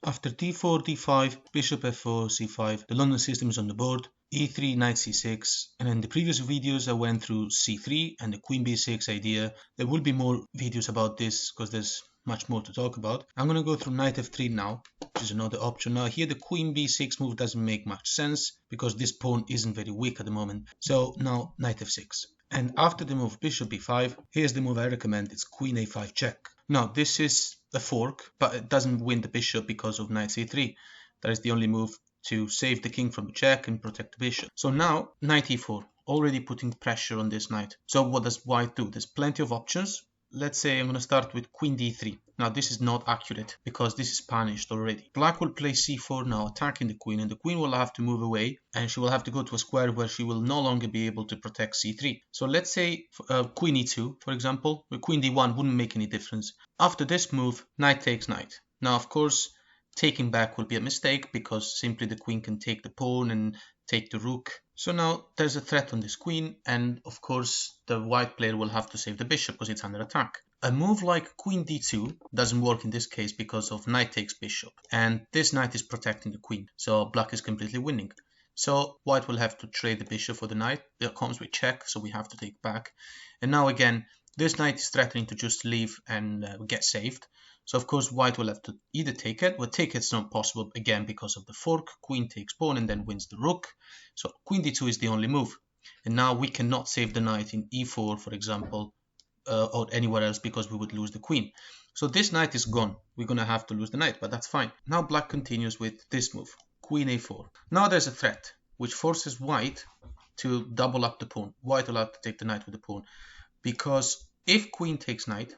After d4, d5, bishop f4, c5, the London system is on the board. e3, knight c6, and in the previous videos I went through c3 and the queen b6 idea. There will be more videos about this because there's much more to talk about. I'm going to go through knight f3 now, which is another option. Now here the queen b6 move doesn't make much sense because this pawn isn't very weak at the moment. So now knight f6. And after the move bishop b5, here's the move I recommend. It's queen a5 check. Now this is a fork, but it doesn't win the bishop because of knight c3. That is the only move to save the king from a check and protect the bishop. So now knight e4, already putting pressure on this knight. So what does white do? There's plenty of options. Let's say I'm going to start with queen d3. Now this is not accurate because this is punished already. Black will play c4 now, attacking the queen, and the queen will have to move away and she will have to go to a square where she will no longer be able to protect c3. So let's say queen e2, for example, with queen d1 wouldn't make any difference. After this move, knight takes knight. Now of course, taking back will be a mistake because simply the queen can take the pawn and take the rook. So now there's a threat on this queen, and of course the white player will have to save the bishop because it's under attack. A move like queen d2 doesn't work in this case because of knight takes bishop, and this knight is protecting the queen, so black is completely winning. So white will have to trade the bishop for the knight. It comes with check, so we have to take back. And now again, this knight is threatening to just leave and get saved. So of course white will have to either take it, but take it's not possible again because of the fork. Queen takes pawn and then wins the rook. So queen d2 is the only move. And now we cannot save the knight in e4, for example, or anywhere else because we would lose the queen. So this knight is gone. We're going to have to lose the knight, but that's fine. Now black continues with this move, queen a4. Now there's a threat which forces white to double up the pawn. White will have to take the knight with the pawn because if queen takes knight,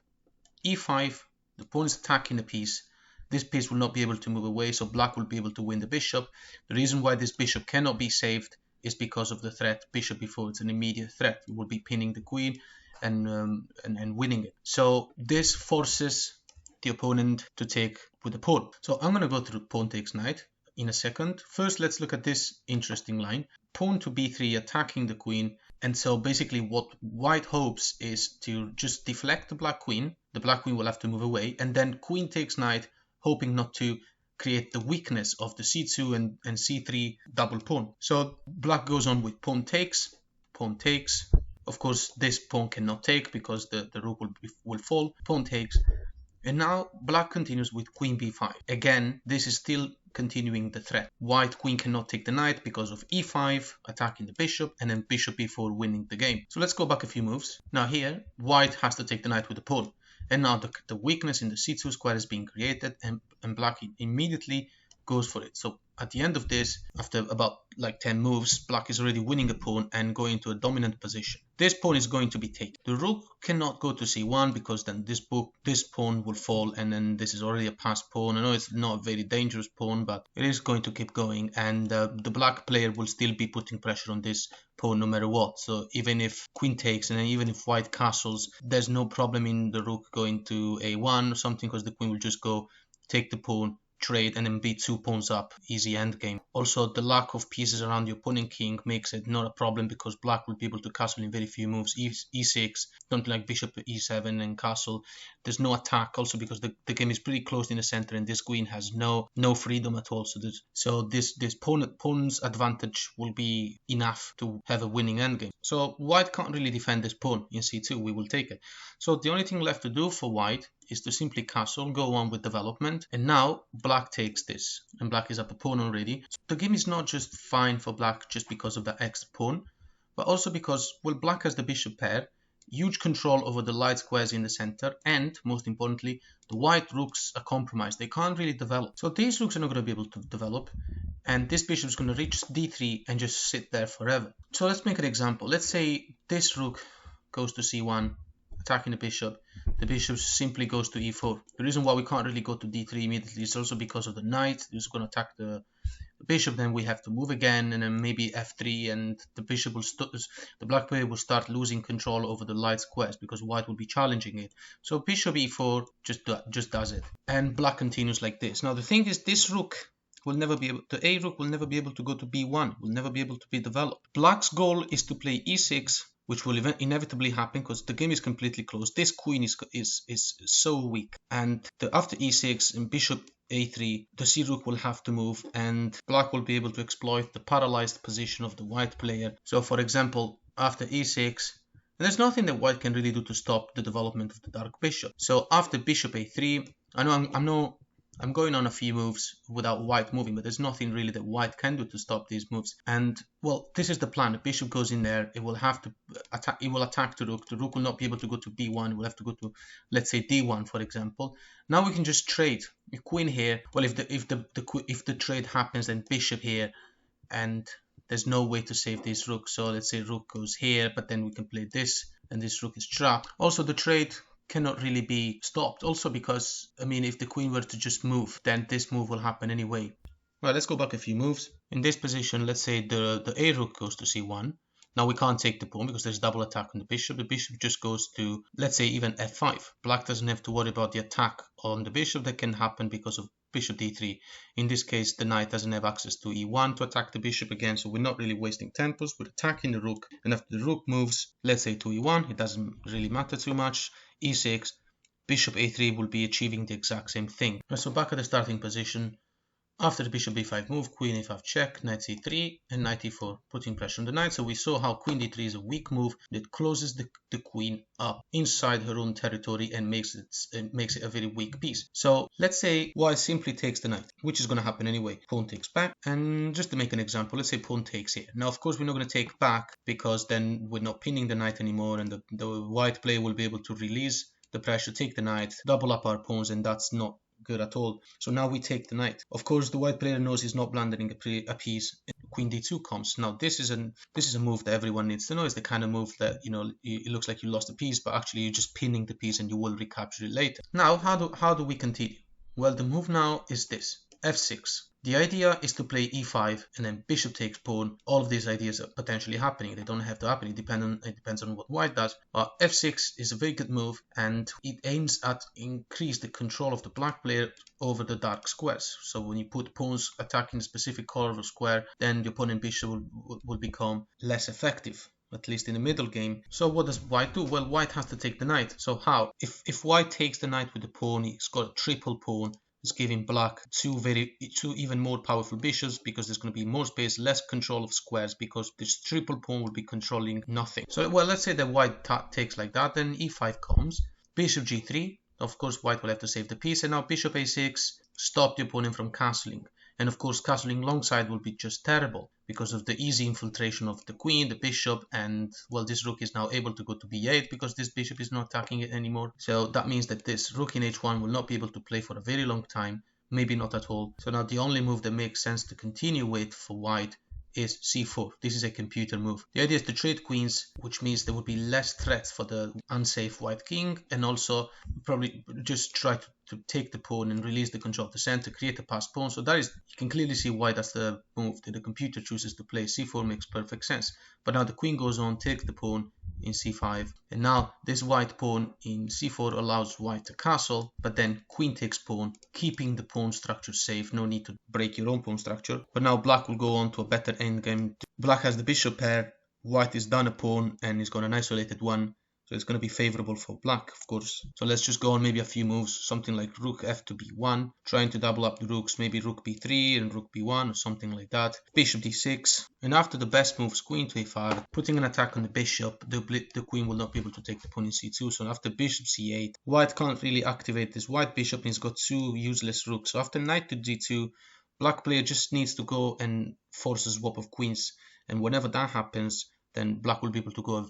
e5, the pawn is attacking the piece. This piece will not be able to move away, so black will be able to win the bishop. The reason why this bishop cannot be saved is because of the threat bishop e4. It's an immediate threat. We will be pinning the queen and winning it. So this forces the opponent to take with the pawn. So I'm going to go through pawn takes knight in a second. First, let's look at this interesting line. Pawn to b3, attacking the queen. And so basically what white hopes is to just deflect the black queen. The black queen will have to move away. And then queen takes knight, hoping not to create the weakness of the c2 and c3 double pawn. So black goes on with pawn takes, pawn takes. Of course, this pawn cannot take because the rook will fall. Pawn takes. And now black continues with queen b5. Again, this is still continuing the threat. White queen cannot take the knight because of e5, attacking the bishop, and then bishop e4 winning the game. So let's go back a few moves. Now here, white has to take the knight with the pawn. And now the weakness in the c2 square is being created, and black immediately goes for it. So at the end of this, after about like 10 moves, black is already winning a pawn and going to a dominant position. This pawn is going to be taken. The rook cannot go to c1 because then this pawn will fall, and then this is already a passed pawn. I know it's not a very dangerous pawn, but it is going to keep going, and the black player will still be putting pressure on this pawn no matter what. So even if queen takes and then even if white castles, there's no problem in the rook going to a1 or something because the queen will just go take the pawn, trade, and then beat 2 pawns up, easy endgame. Also, the lack of pieces around the opponent king makes it not a problem because black will be able to castle in very few moves. E6, something like bishop to e7 and castle. There's no attack also because the game is pretty closed in the center and this queen has no freedom at all. So this pawn's advantage will be enough to have a winning endgame. So white can't really defend this pawn in c2. We will take it. So the only thing left to do for white is to simply castle, go on with development, and now black takes this, and black is up a pawn already. So the game is not just fine for black just because of that extra pawn, but also because, well, black has the bishop pair, huge control over the light squares in the center, and most importantly, the white rooks are compromised. They can't really develop. So these rooks are not going to be able to develop, and this bishop is going to reach d3 and just sit there forever. So let's make an example. Let's say this rook goes to c1, attacking the bishop simply goes to e4. The reason why we can't really go to d3 immediately is also because of the knight. He's going to attack the bishop, then we have to move again, and then maybe f3, and the bishop will the black player will start losing control over the light squares because white will be challenging it. So bishop e4 just does it, and black continues like this. Now the thing is, this rook will never be able, the a rook will never be able to go to b1, will never be able to be developed. Black's goal is to play e6, which will inevitably happen because the game is completely closed. This queen is so weak, and after e6 and bishop a3, the c rook will have to move, and black will be able to exploit the paralyzed position of the white player. So for example, after e6, and there's nothing that white can really do to stop the development of the dark bishop. So after bishop a3, I know I'm going on a few moves without white moving, but there's nothing really that white can do to stop these moves. And well, this is the plan. The bishop goes in there. It will have to attack. It will attack the rook. The rook will not be able to go to b1. It will have to go to, let's say, d1, for example. Now we can just trade. The queen here. Well, if the trade happens, then bishop here, and there's no way to save this rook. So let's say rook goes here, but then we can play this, and this rook is trapped. Also, the trade cannot really be stopped, also because, I mean, if the queen were to just move, then this move will happen anyway. Right, let's go back a few moves. In this position, let's say the a rook goes to c1. Now we can't take the pawn because there's double attack on the bishop. The bishop just goes to, let's say, even f5. Black doesn't have to worry about the attack on the bishop that can happen because of bishop d3. In this case, the knight doesn't have access to e1 to attack the bishop again, so we're not really wasting tempos. We're attacking the rook, and after the rook moves, let's say to e1, it doesn't really matter too much. e6, bishop a3 will be achieving the exact same thing. So back at the starting position, after the bishop b5 move, queen a5 check, knight c3, and knight e4, putting pressure on the knight. So we saw how queen d3 is a weak move that closes the queen up inside her own territory and makes it a very weak piece. So let's say white simply takes the knight, which is going to happen anyway. Pawn takes back, and just to make an example, let's say pawn takes here. Now, of course, we're not going to take back because then we're not pinning the knight anymore, and the white player will be able to release the pressure, take the knight, double up our pawns, and that's not good at all. So now we take the knight. Of course, the white player knows he's not blundering a piece. Queen d2 comes. Now this is a move that everyone needs to know. It's the kind of move that, you know, it looks like you lost a piece, but actually you're just pinning the piece and you will recapture it later. Now how do we continue? Well, the move now is this: f6. The idea is to play e5 and then bishop takes pawn. All of these ideas are potentially happening. They don't have to happen. It depends on what white does. But f6 is a very good move, and it aims at increase the control of the black player over the dark squares. So when you put pawns attacking a specific color of a square, then the opponent bishop will become less effective, at least in the middle game. So what does white do? Well, white has to take the knight. So how? If white takes the knight with the pawn, he's got a triple pawn. It's giving black two even more powerful bishops, because there's going to be more space, less control of squares, because this triple pawn will be controlling nothing. So, well, let's say that white takes like that, then e5 comes, bishop g3. Of course, white will have to save the piece, and now bishop a6, stop the opponent from castling. And of course, castling longside will be just terrible because of the easy infiltration of the queen, the bishop, and well, this rook is now able to go to b8 because this bishop is not attacking it anymore. So that means that this rook in h1 will not be able to play for a very long time, maybe not at all. So now the only move that makes sense to continue with for white is c4. This is a computer move. The idea is to trade queens, which means there would be less threats for the unsafe white king, and also probably just try to take the pawn and release the control of the center, create a passed pawn. So that is, you can clearly see why that's the move that the computer chooses to play. c4 makes perfect sense. But now the queen goes on, takes the pawn in c5, and now this white pawn in c4 allows white to castle, but then queen takes pawn, keeping the pawn structure safe. No need to break your own pawn structure. But now black will go on to a better endgame. Black has the bishop pair, white is down a pawn and he's got an isolated one, so it's going to be favorable for black, of course. So let's just go on maybe a few moves, something like rook f to b1, trying to double up the rooks, maybe rook b3 and rook b1 or something like that. Bishop d6, and after the best moves, queen to a5, putting an attack on the bishop, the queen will not be able to take the pawn in c2. So after bishop c8, white can't really activate this white bishop, and he's got two useless rooks. So after knight to d2, black player just needs to go and force a swap of queens, and whenever that happens, then black will be able to go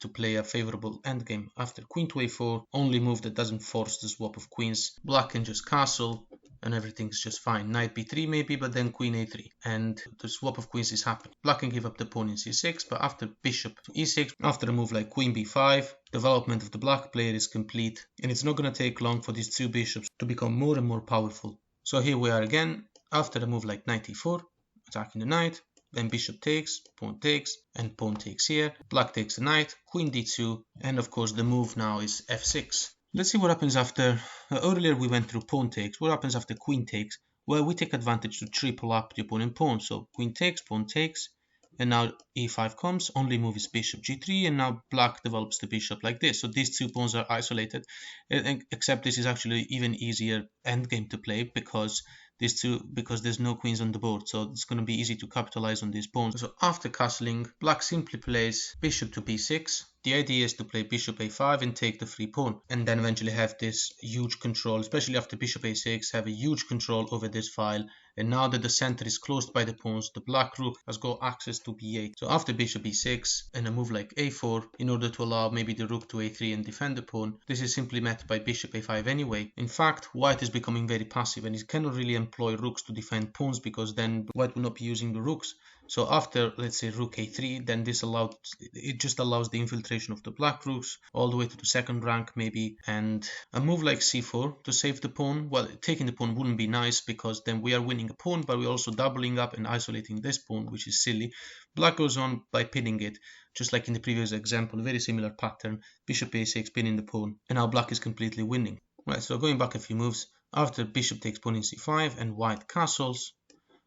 to play a favorable endgame. After queen to a4, only move that doesn't force the swap of queens, black can just castle and everything's just fine. Knight b3 maybe, but then queen a3, and the swap of queens is happening. Black can give up the pawn in c6, but after bishop to e6, after a move like queen b5, development of the black player is complete, and it's not going to take long for these two bishops to become more and more powerful. So here we are again, after a move like knight e4, attacking the knight, then bishop takes, and pawn takes here. Black takes the knight, queen d2, and of course the move now is f6. Let's see what happens after, earlier we went through pawn takes. What happens after queen takes? Well, we take advantage to triple up the opponent pawn. So queen takes, and now e5 comes, only move is bishop g3, and now black develops the bishop like this. So these two pawns are isolated, except this is actually even easier endgame to play because there's no queens on the board, so it's going to be easy to capitalize on these pawns. So after castling, black simply plays bishop to b6. The idea is to play bishop a5 and take the free pawn, and then eventually have this huge control, especially after bishop a6, have a huge control over this file. And now that the center is closed by the pawns, the black rook has got access to b8. So after bishop b6 and a move like a4, in order to allow maybe the rook to a3 and defend the pawn, this is simply met by bishop a5 anyway. In fact, white is becoming very passive and he cannot really employ rooks to defend pawns because then white will not be using the rooks. So after, let's say, rook a3, then it just allows the infiltration of the black rooks all the way to the second rank maybe, and a move like c4 to save the pawn. Well, taking the pawn wouldn't be nice because then we are winning a pawn, but we're also doubling up and isolating this pawn, which is silly. Black goes on by pinning it, just like in the previous example, very similar pattern, bishop a6 pinning the pawn, and now black is completely winning. Right, so going back a few moves, after bishop takes pawn in c5 and white castles,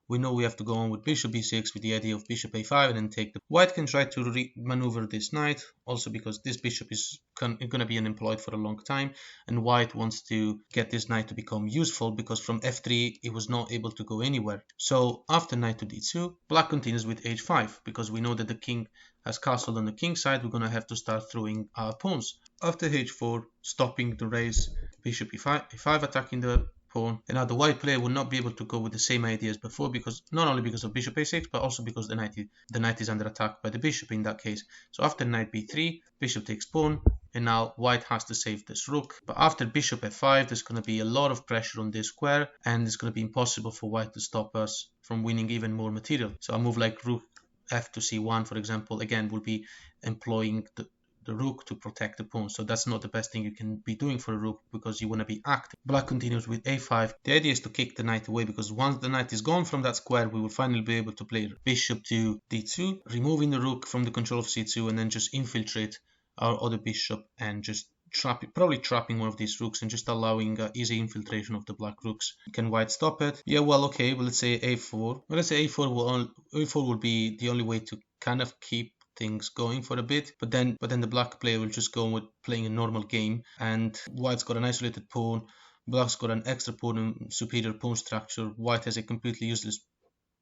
we know we have to go on with bishop b6 with the idea of bishop a5 and then take the... White can try to maneuver this knight, also because this bishop is going to be unemployed for a long time, and white wants to get this knight to become useful because from f3 it was not able to go anywhere. So after knight to d2, black continues with h5 because we know that the king has castled on the king side. We're going to have to start throwing our pawns. After h4, stopping the race, bishop e5 attacking the pawn, and now the white player will not be able to go with the same idea as before, because not only because of bishop a6 but also because the knight is under attack by the bishop in that case. So after knight b3, bishop takes pawn, and now white has to save this rook. But after bishop f5, there's going to be a lot of pressure on this square, and it's going to be impossible for white to stop us from winning even more material. So a move like rook f to c1, for example, again will be employing the rook to protect the pawn. So that's not the best thing you can be doing for a rook because you want to be active. Black continues with a5. The idea is to kick the knight away because once the knight is gone from that square, we will finally be able to play bishop to d2, removing the rook from the control of c2, and then just infiltrate our other bishop and just probably trapping one of these rooks and just allowing easy infiltration of the black rooks. Can white stop it? Yeah, well, okay, well, let's say a4. Well, let's say a4 will be the only way to kind of keep things going for a bit, but then the black player will just go with playing a normal game, and white's got an isolated pawn, black's got an extra pawn and superior pawn structure, white has a completely useless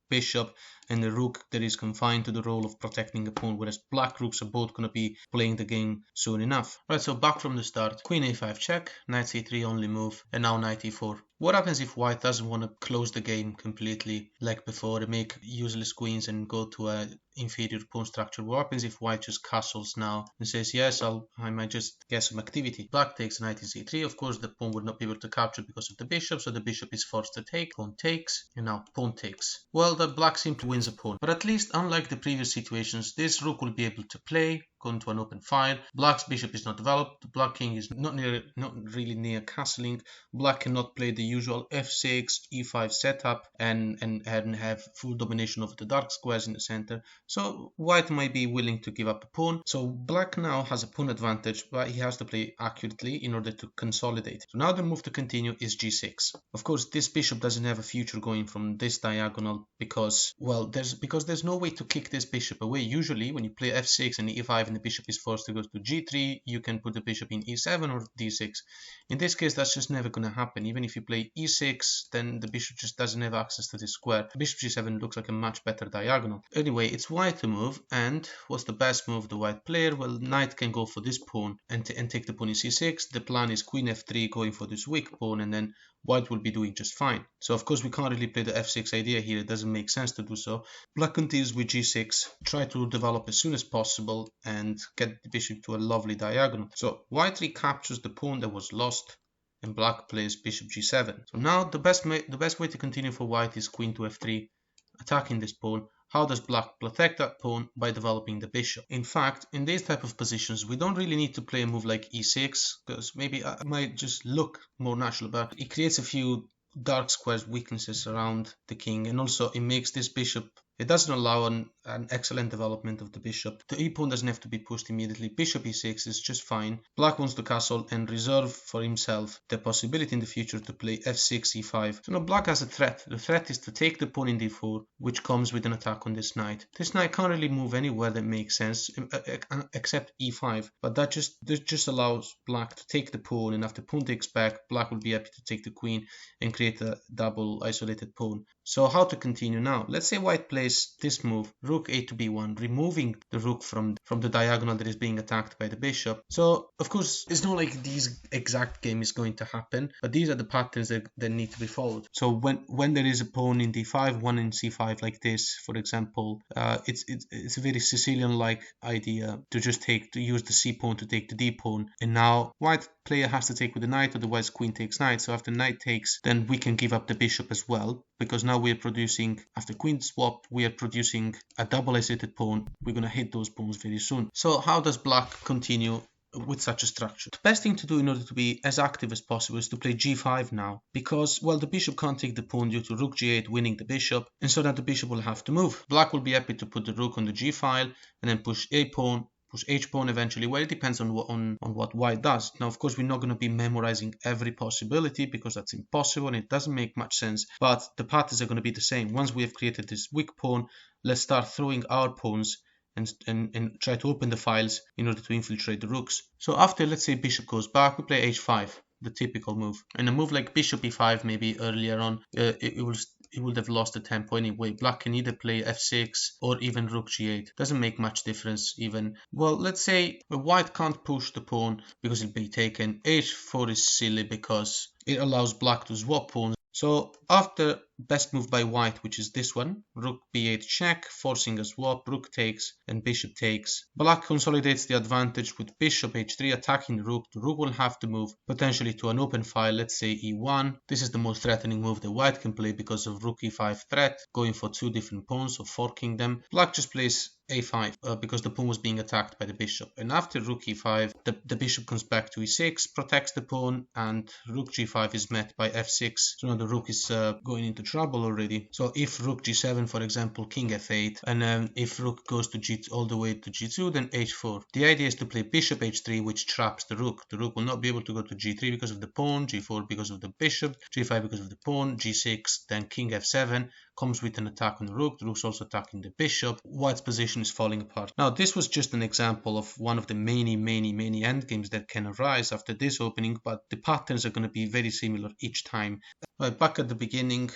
bishop and the rook that is confined to the role of protecting a pawn, whereas black rooks are both going to be playing the game soon enough. Right, so back from the start, queen a5 check, knight c3 only move, and now knight e4. What happens if white doesn't want to close the game completely like before and make useless queens and go to a inferior pawn structure? What happens if white just castles now and says, yes, I might just get some activity? Black takes knight in c3. Of course, the pawn would not be able to capture because of the bishop, so the bishop is forced to take. Pawn takes, and now pawn takes. Well, the black simply wins a pawn. But at least, unlike the previous situations, this rook will be able to play, go into an open file. Black's bishop is not developed. The black king is not really near castling. Black cannot play the usual f6, e5 setup and have full domination over the dark squares in the center. So white might be willing to give up a pawn. So black now has a pawn advantage, but he has to play accurately in order to consolidate. So now the move to continue is g6. Of course, this bishop doesn't have a future going from this diagonal because, well, there's no way to kick this bishop away. Usually when you play f6 and e5 and the bishop is forced to go to g3, you can put the bishop in e7 or d6. In this case, that's just never going to happen. Even if you play e6, then the bishop just doesn't have access to this square. Bishop g7 looks like a much better diagonal. Anyway, it's white to move, and what's the best move of the white player? Well, knight can go for this pawn and take the pawn in c6. The plan is queen f3 going for this weak pawn, and then white will be doing just fine. So of course we can't really play the f6 idea here. It doesn't make sense to do so. Black continues with g6, try to develop as soon as possible and get the bishop to a lovely diagonal. So white recaptures the pawn that was lost, and black plays bishop g7. So now the best way to continue for white is queen to f3, attacking this pawn. How does black protect that pawn? By developing the bishop. In fact, in these type of positions, we don't really need to play a move like e6, because maybe it might just look more natural, but it creates a few dark squares weaknesses around the king, and also it makes this bishop It doesn't allow an excellent development of the bishop. The e pawn doesn't have to be pushed immediately. Bishop e6 is just fine. Black wants to castle and reserve for himself the possibility in the future to play f6, e5. So now black has a threat. The threat is to take the pawn in d4, which comes with an attack on this knight. This knight can't really move anywhere that makes sense except e5, but this just allows black to take the pawn, and after pawn takes back, black will be happy to take the queen and create a double isolated pawn. So how to continue now? Let's say white plays this move, rook a to b1, removing the rook from the diagonal that is being attacked by the bishop. So of course it's not like this exact game is going to happen, but these are the patterns that need to be followed. So when there is a pawn in d5, one in c5 like this, for example, it's a very Sicilian-like idea to just use the c pawn to take the d pawn, and now white player has to take with the knight, otherwise queen takes knight. So after knight takes, then we can give up the bishop as well, because now we are producing, after queen swap, we are producing a double isolated pawn. We're going to hit those pawns very soon. So how does black continue with such a structure? The best thing to do in order to be as active as possible is to play g5 now, because, well, the bishop can't take the pawn due to rook g8 winning the bishop, and so that the bishop will have to move. Black will be happy to put the rook on the g file and then push a pawn, push h pawn eventually. Well, it depends on what white does. Now, of course, we're not going to be memorizing every possibility because that's impossible and it doesn't make much sense, but the patterns are going to be the same. Once we have created this weak pawn, let's start throwing our pawns and try to open the files in order to infiltrate the rooks. So after, let's say, bishop goes back, we play h5, the typical move. And a move like bishop e5 maybe earlier on, it would have lost the tempo anyway. Black can either play f6 or even rook g8. Doesn't make much difference even. Well, let's say white can't push the pawn because it'll be taken. h4 is silly because it allows black to swap pawns. So after best move by white, which is this one, rook b8 check, forcing a swap, rook takes and bishop takes. Black consolidates the advantage with bishop h3 attacking the rook. The rook will have to move potentially to an open file, let's say e1. This is the most threatening move that white can play because of rook e5 threat, going for two different pawns or forking them. Black just plays a5 because the pawn was being attacked by the bishop, and after rook e5 the bishop comes back to e6, protects the pawn, and rook g5 is met by f6. So now the rook is going into trouble already. So if rook g7, for example, king f8, and if rook goes to all the way to g2, then h4. The idea is to play bishop h3, which traps the rook. The rook will not be able to go to g3 because of the pawn, g4 because of the bishop, g5 because of the pawn, g6, then king f7 comes with an attack on the rook. The rook's also attacking the bishop. White's position is falling apart. Now, this was just an example of one of the many endgames that can arise after this opening, but the patterns are going to be very similar each time. Right, back at the beginning,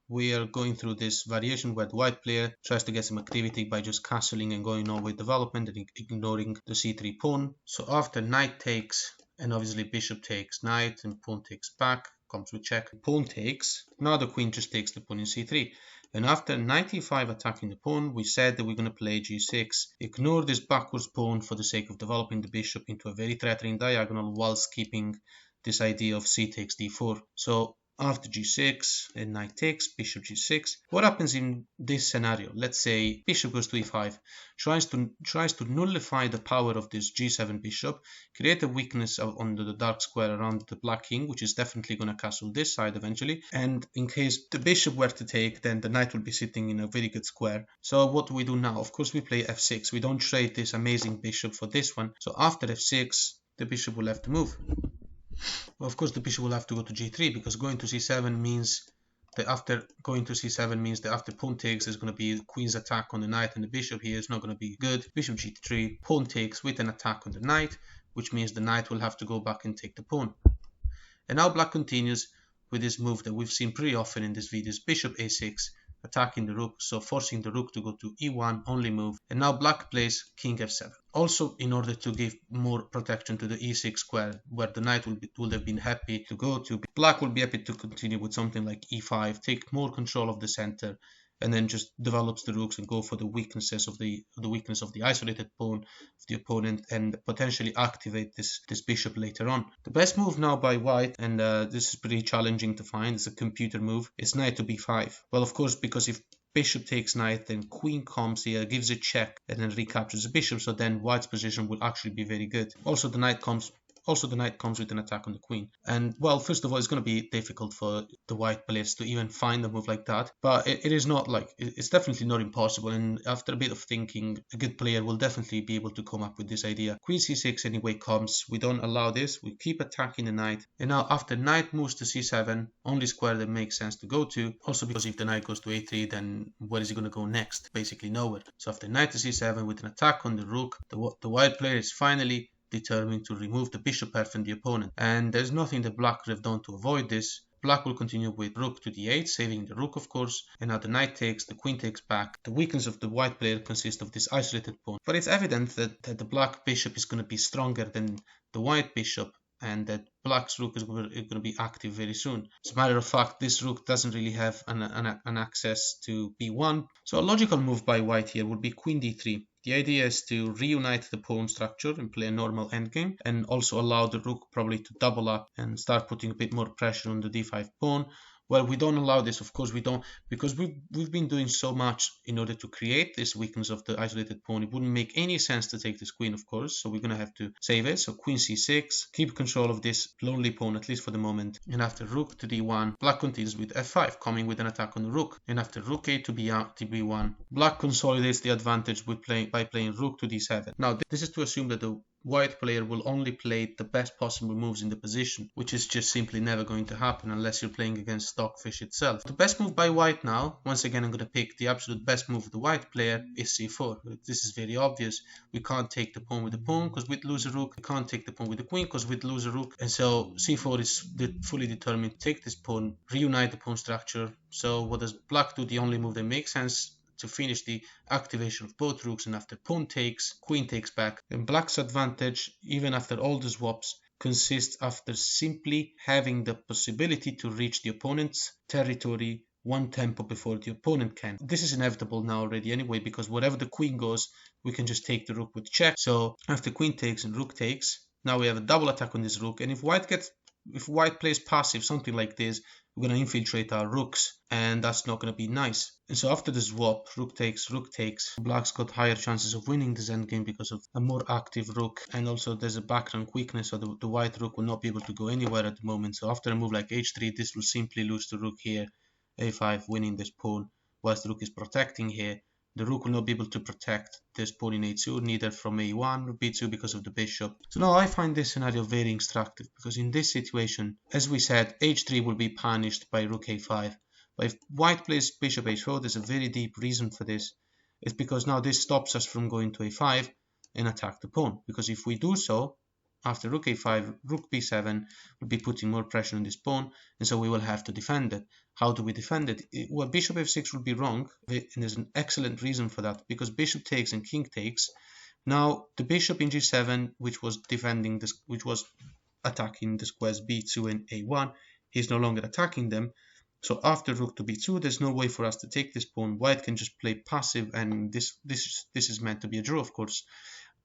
we are going through this variation where the white player tries to get some activity by just castling and going on with development and ignoring the c3 pawn. So after knight takes, and obviously bishop takes knight and pawn takes back, comes with check, pawn takes. Now the queen just takes the pawn in c3. And after knight e5 attacking the pawn, we said that we're going to play g6. Ignore this backwards pawn for the sake of developing the bishop into a very threatening diagonal whilst keeping this idea of c takes d4. So after g6 and knight takes, bishop g6. What happens in this scenario? Let's say bishop goes to e5, tries to nullify the power of this g7 bishop, create a weakness on the dark square around the black king, which is definitely going to castle this side eventually. And in case the bishop were to take, then the knight will be sitting in a very good square. So what do we do now? Of course, we play f6. We don't trade this amazing bishop for this one. So after f6, the bishop will have to move. Well, of course, the bishop will have to go to g3 because going to c7 means that after pawn takes, there's going to be queen's attack on the knight, and the bishop here is not going to be good. Bishop g3, pawn takes with an attack on the knight, which means the knight will have to go back and take the pawn. And now black continues with this move that we've seen pretty often in these videos, bishop a6, attacking the rook, so forcing the rook to go to e1, only move. And now black plays king f7. Also, in order to give more protection to the e6 square, where the knight would have been happy to go to, black will be happy to continue with something like e5, take more control of the center, and then just develops the rooks and go for the weaknesses of the weakness of the isolated pawn of the opponent, and potentially activate this bishop later on. The best move now by white, and this is pretty challenging to find, it's a computer move, is knight to b5. Well, of course, because if bishop takes knight, then queen comes here, gives a check, and then recaptures the bishop, so then white's position will actually be very good. Also, the knight comes Also, the knight comes with an attack on the queen. And well, first of all, it's going to be difficult for the white players to even find a move like that. But it is not like, it's definitely not impossible. And after a bit of thinking, a good player will definitely be able to come up with this idea. Queen c6 anyway comes. We don't allow this. We keep attacking the knight. And now after knight moves to c7, only square that makes sense to go to. Also because if the knight goes to a3, then where is he going to go next? Basically nowhere. So after knight to c7 with an attack on the rook, the white player is finally determined to remove the bishop pair from the opponent. And there's nothing that black could have done to avoid this. Black will continue with rook to d8, saving the rook of course, and now the knight takes, the queen takes back. The weakness of the white player consists of this isolated pawn. But it's evident that the black bishop is going to be stronger than the white bishop, and that black's rook is going to be active very soon. As a matter of fact, this rook doesn't really have an access to b1. So a logical move by white here would be queen d3. The idea is to reunite the pawn structure and play a normal endgame, and also allow the rook probably to double up and start putting a bit more pressure on the d5 pawn. Well, we don't allow this, of course we don't, because we've been doing so much in order to create this weakness of the isolated pawn. It wouldn't make any sense to take this queen, of course, so we're going to have to save it. So queen c6, keep control of this lonely pawn, at least for the moment. And after rook to d1, black continues with f5, coming with an attack on the rook. And after rook a to b1, black consolidates the advantage by playing rook to d7. Now, this is to assume that the white player will only play the best possible moves in the position, which is just simply never going to happen unless you're playing against Stockfish itself. The best move by white now, once again I'm going to pick the absolute best move of the white player, is c4. This is very obvious. We can't take the pawn with the pawn because we'd lose a rook. We can't take the pawn with the queen because we'd lose a rook. And so c4 is fully determined to take this pawn, reunite the pawn structure. So what does black do? The only move that makes sense to finish the activation of both rooks, and after pawn takes, queen takes back. And black's advantage, even after all the swaps, consists after simply having the possibility to reach the opponent's territory one tempo before the opponent can. This is inevitable now already anyway, because wherever the queen goes, we can just take the rook with check. So after queen takes and rook takes, now we have a double attack on this rook, and if white plays passive, something like this, we're going to infiltrate our rooks, and that's not going to be nice. And so after the swap, rook takes, black's got higher chances of winning this endgame because of a more active rook, and also there's a background weakness, so the white rook will not be able to go anywhere at the moment. So after a move like h3, this will simply lose the rook here, a5, winning this pawn, whilst the rook is protecting here. The rook will not be able to protect this pawn in a2, neither from a1 or b2 because of the bishop. So now I find this scenario very instructive, because in this situation, as we said, h3 will be punished by rook a5. But if white plays bishop h4, there's a very deep reason for this. It's because now this stops us from going to a5 and attack the pawn. Because if we do so, after rook a5, rook b7 will be putting more pressure on this pawn, and so we will have to defend it. How do we defend it? Well, bishop f6 will be wrong, and there's an excellent reason for that, because bishop takes and king takes. Now, the bishop in g7, which was defending this, which was attacking the squares b2 and a1, he's no longer attacking them. So after rook to b2, there's no way for us to take this pawn. White can just play passive, and this is meant to be a draw, of course.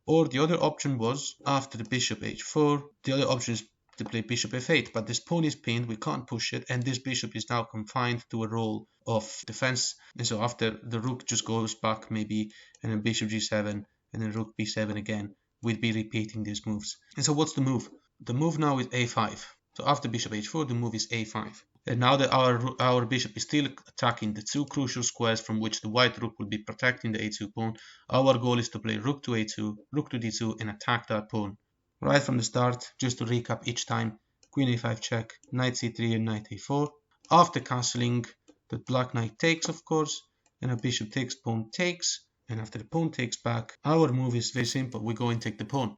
Or the other option was, after the bishop h4, the other option is to play bishop f8, but this pawn is pinned, we can't push it, and this bishop is now confined to a role of defense. And so after the rook just goes back maybe, and then bishop g7, and then rook b7 again, we'd be repeating these moves. And so what's the move? The move now is a5. So after bishop h4, the move is a5. And now that our bishop is still attacking the two crucial squares from which the white rook will be protecting the a2 pawn, our goal is to play rook to a2, rook to d2, and attack that pawn. Right from the start, just to recap each time, queen a5 check, knight c3 and knight a4. After castling, the black knight takes, of course, and a bishop takes, pawn takes, and after the pawn takes back, our move is very simple, we go and take the pawn.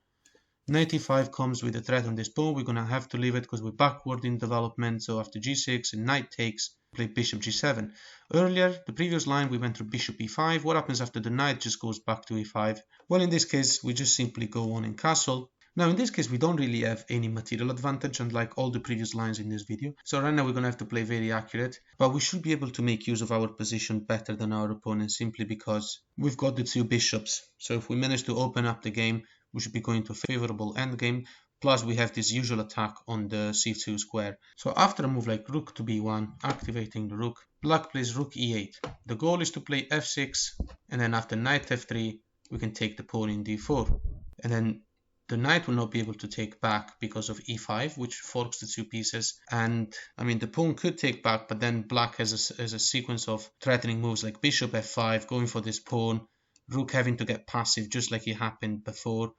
Knight e5 comes with a threat on this pawn, we're going to have to leave it because we're backward in development. So after g6 and knight takes, play bishop g7. Earlier, the previous line, we went through bishop e5. What happens after the knight just goes back to e5? Well, in this case, we just simply go on and castle. Now, in this case, we don't really have any material advantage, unlike all the previous lines in this video. So right now, we're going to have to play very accurate, but we should be able to make use of our position better than our opponent, simply because we've got the two bishops. So if we manage to open up the game, we should be going to a favorable endgame, plus we have this usual attack on the c2 square. So after a move like rook to b1, activating the rook, black plays rook e8. The goal is to play f6, and then after knight f3, we can take the pawn in d4. And then the knight will not be able to take back because of e5, which forks the two pieces. And I mean, the pawn could take back, but then black has a sequence of threatening moves like bishop f5, going for this pawn, rook having to get passive just like it happened before.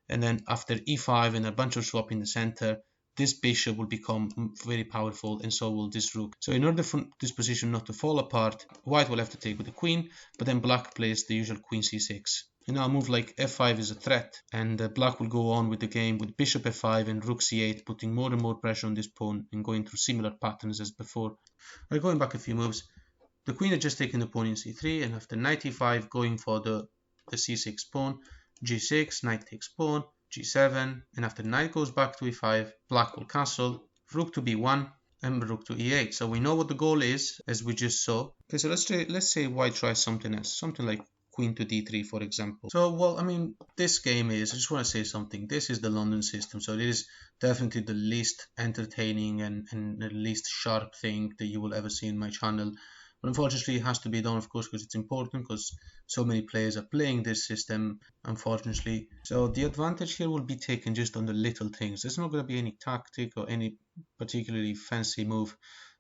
And then after e5 and a bunch of swap in the center, this bishop will become very powerful, and so will this rook. So in order for this position not to fall apart, white will have to take with the queen, but then black plays the usual queen c6. And now a move like f5 is a threat, and black will go on with the game with bishop f5 and rook c8, putting more and more pressure on this pawn and going through similar patterns as before. Right, going back a few moves, the queen had just taken the pawn in c3, and after knight e5 going for the c6 pawn, g6, knight takes pawn, g7, and after knight goes back to e5, black will castle, rook to b1, and rook to e8. So we know what the goal is, as we just saw. Okay, so let's say white tries something else, something like queen to d3, for example. So, well, I mean, this game is, I just want to say something, this is the London system, so it is definitely the least entertaining and the least sharp thing that you will ever see in my channel. But unfortunately, it has to be done, of course, because it's important, because so many players are playing this system, unfortunately. So the advantage here will be taken just on the little things. There's not going to be any tactic or any particularly fancy move,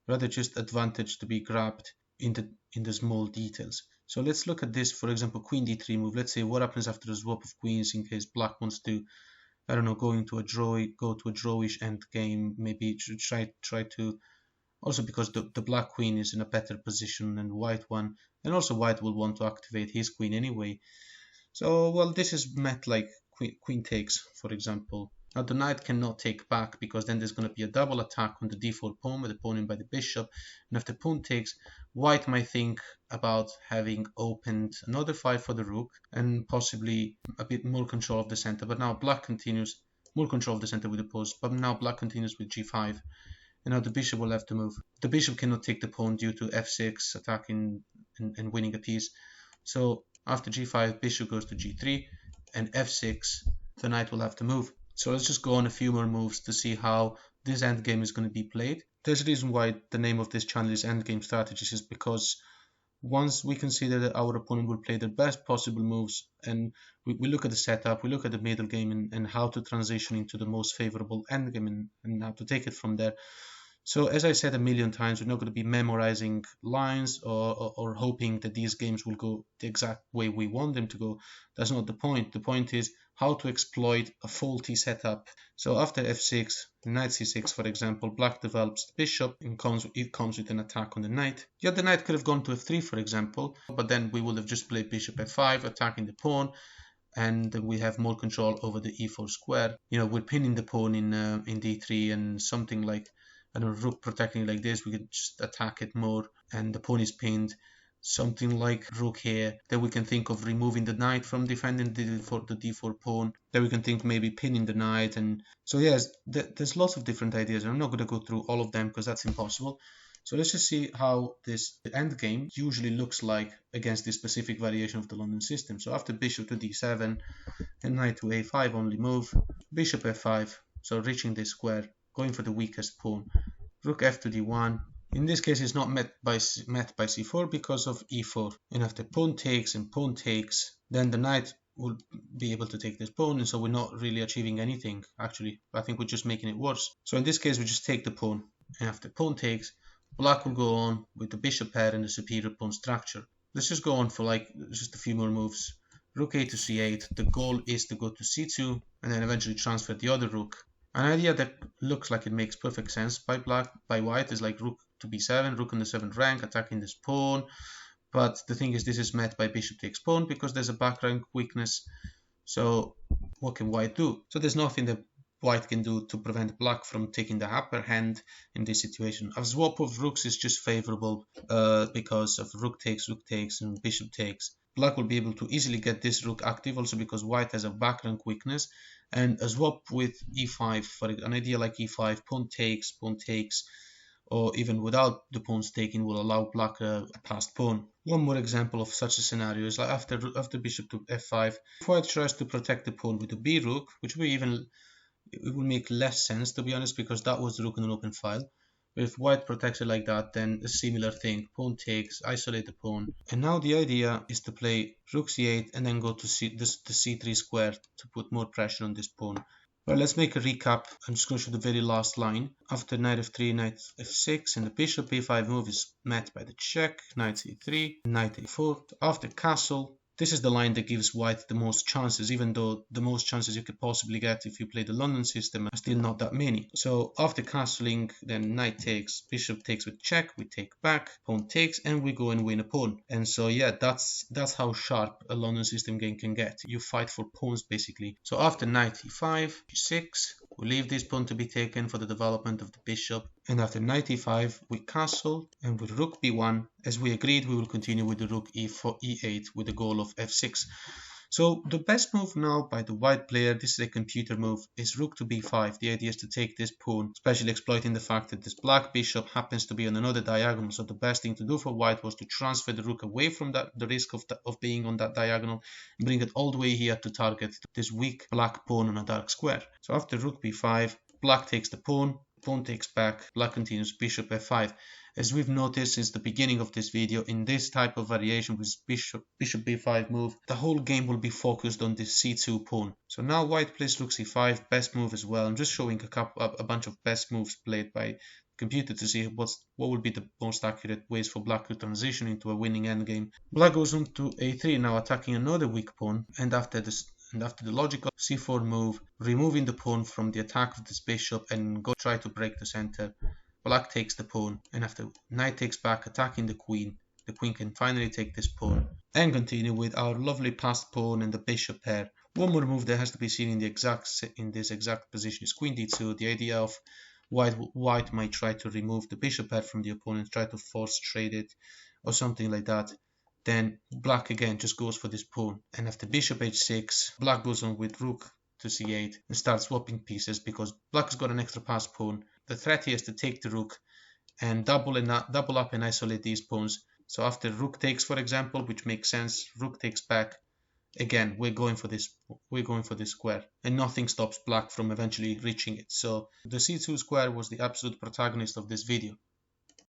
rather just advantage to be grabbed in the small details. So let's look at this, for example, queen d3 move. Let's say what happens after a swap of queens in case black wants to, I don't know, go to a drawish end game, maybe try to, also because the black queen is in a better position than the white one, and also white will want to activate his queen anyway. So, well, this is met like queen takes, for example. Now the knight cannot take back, because then there's going to be a double attack on the d4 pawn with the pawn in by the bishop, and if the pawn takes, white might think about having opened another fight for the rook and possibly a bit more control of the center, but now black continues, more control of the center with the pawns, but now black continues with g5. And now the bishop will have to move. The bishop cannot take the pawn due to f6, attacking and winning a piece. So after g5, bishop goes to g3, and f6, the knight will have to move. So let's just go on a few more moves to see how this endgame is going to be played. There's a reason why the name of this channel is Endgame Strategies, is because once we consider that our opponent will play the best possible moves, and we look at the setup, we look at the middle game, and how to transition into the most favorable endgame, and how to take it from there. So as I said a million times, we're not going to be memorizing lines or hoping that these games will go the exact way we want them to go. That's not the point. The point is how to exploit a faulty setup. So after f6, knight c6, for example, black develops the bishop and it comes with an attack on the knight. Yeah, the knight could have gone to f3, for example, but then we would have just played bishop f5, attacking the pawn, and we have more control over the e4 square. You know, we're pinning the pawn in d3, and something like, I don't know, rook protecting like this, we could just attack it more, and the pawn is pinned. Something like rook here, that we can think of removing the knight from defending the d4 pawn, that we can think maybe pinning the knight. And so yes, there's lots of different ideas, and I'm not going to go through all of them because that's impossible. So let's just see how this endgame usually looks like against this specific variation of the London system. So after bishop to d7 and knight to a5 only move, bishop f5, so reaching this square, going for the weakest pawn, rook f to d1. In this case, it's not met by c4 because of e4. And after pawn takes and pawn takes, then the knight will be able to take this pawn, and so we're not really achieving anything. Actually, I think we're just making it worse. So in this case, we just take the pawn, and after pawn takes, black will go on with the bishop pair and the superior pawn structure. Let's just go on for like just a few more moves. Rook a to c8. The goal is to go to c2 and then eventually transfer the other rook. An idea that looks like it makes perfect sense by white is like rook to b7, rook in the 7th rank, attacking this pawn. But the thing is, this is met by bishop takes pawn because there's a back rank weakness. So what can white do? So there's nothing that white can do to prevent black from taking the upper hand in this situation. A swap of rooks is just favorable because of rook takes, and bishop takes. Black will be able to easily get this rook active, also because white has a back rank weakness. And a swap with e5, for an idea like e5, pawn takes, or even without the pawns taken, will allow black a passed pawn. One more example of such a scenario is like after bishop to f5, if white tries to protect the pawn with the b rook, which it will make less sense, to be honest, because that was the rook in an open file. If white protects it like that, then a similar thing. Pawn takes, isolate the pawn. And now the idea is to play rook c8 and then go to the c3 square to put more pressure on this pawn. Well, let's make a recap. I'm just going to show the very last line. After knight f3, knight f6, and the bishop b5 move is met by the check, knight c3, knight a4. After castle, this is the line that gives white the most chances, even though the most chances you could possibly get if you play the London system are still not that many. So after castling, then knight takes, bishop takes with check, we take back, pawn takes, and we go and win a pawn. And so yeah, that's how sharp a London system game can get. You fight for pawns basically. So after knight e5, e6, we leave this pawn to be taken for the development of the bishop. And after knight e5, we castle, and with rook b1, as we agreed, we will continue with the rook e4, e8 with the goal of f6. So the best move now by the white player, this is a computer move, is rook to b5. The idea is to take this pawn, especially exploiting the fact that this black bishop happens to be on another diagonal. So the best thing to do for white was to transfer the rook away from the risk of being on that diagonal and bring it all the way here to target this weak black pawn on a dark square. So after rook b5, black takes the pawn takes back, black continues bishop f5. As we've noticed since the beginning of this video, in this type of variation with bishop b5 move, the whole game will be focused on this c2 pawn. So now white plays rook c5, best move as well. I'm just showing a bunch of best moves played by computer to see what will be the most accurate ways for black to transition into a winning endgame. Black goes on to a3, now attacking another weak pawn, and after the logical c4 move, removing the pawn from the attack of this bishop and try to break the center, black takes the pawn, and after knight takes back, attacking the queen can finally take this pawn and continue with our lovely passed pawn and the bishop pair. One more move that has to be seen in this exact position is queen d2. The idea of white might try to remove the bishop pair from the opponent, try to force trade it or something like that. Then black again just goes for this pawn, and after bishop h6, black goes on with rook to c8 and starts swapping pieces because black has got an extra passed pawn. The threat here is to take the rook and double up and isolate these pawns. So after rook takes, for example, which makes sense, rook takes back. Again, we're going for this square, and nothing stops black from eventually reaching it. So the c2 square was the absolute protagonist of this video.